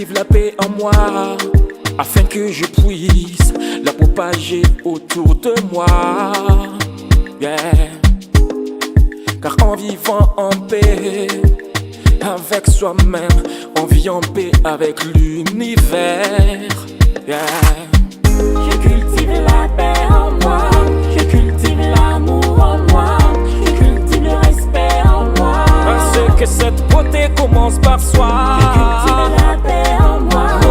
cultive la paix en moi, afin que je puisse la propager autour de moi. Yeah. Car en vivant en paix avec soi-même, on vit en paix avec l'univers. Yeah. Je cultive la paix en moi, je cultive l'amour en moi, je cultive le respect en moi. Parce que cette beauté commence par soi. Je cultive la paix en moi, je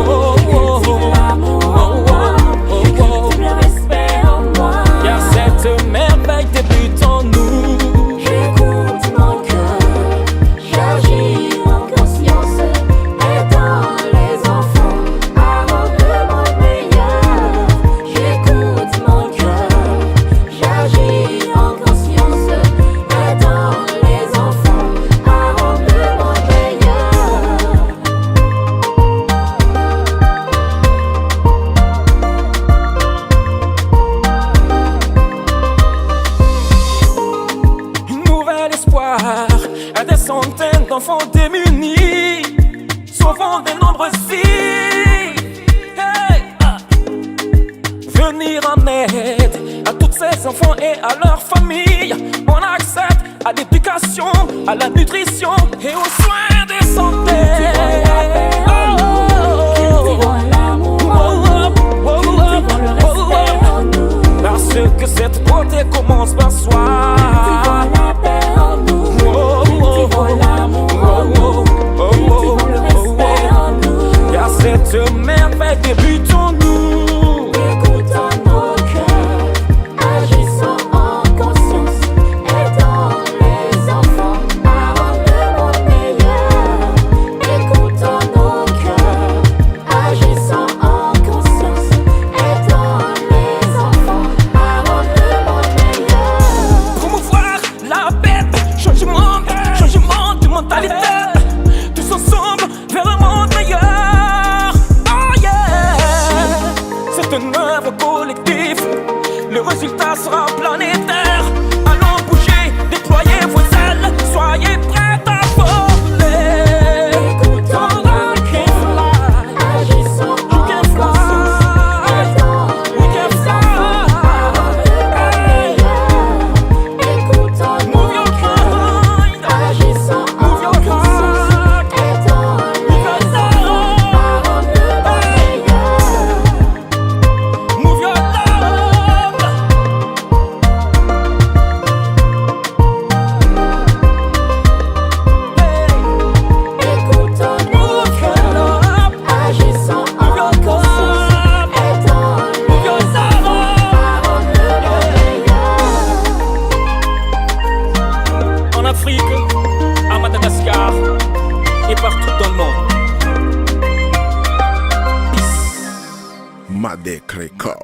cultive l'amour en moi, je cultive le respect en moi. Car cette merveille débute en nous. J'écoute mon cœur, j'agis en conscience, aidant les enfants à rendre le monde meilleur. J'écoute mon cœur, j'agis en conscience, aidant les enfants à rendre le monde meilleur. Un nouvel espoir à des centaines d'enfants démunis, sauvant de nombreuses vies. Hey, ah. Venir en aide à tous ces enfants et à leurs familles. On accède à l'éducation, à la nutrition et aux soins de santé. Cultivons l'amour en nous, cultivons le respect en nous. Parce que cette beauté commence par soi. Cultivons la paix en nous, cultivons l'amour en nous, cultivons le respect en nous. Car cette merveille débute en nous. Écoutons nos cœurs, agissons en conscience, aidant les enfants à rendre le monde meilleur. Écoutons nos cœurs, agissons en conscience, aidant les enfants à rendre le monde meilleur. Promouvoir la paix, changement de mentalité. Tous ensemble vers un monde meilleur. Oh yeah. C'est une œuvre collective, le résultat sera planétaire. Allons bouger, déployez vos ailes, soyez prêts à voler. Écoutons nos cœurs, agissons en conscience, aidant les enfants à rendre le monde meilleur. Écoutons nos cœurs, agissons en conscience, aidant les enfants à rendre le monde meilleur. Move your love. Écoutons nos cœurs, agissons en conscience, aidant les enfants à rendre le monde meilleur. En Afrique, à Madagascar et partout dans le monde. Madek Record.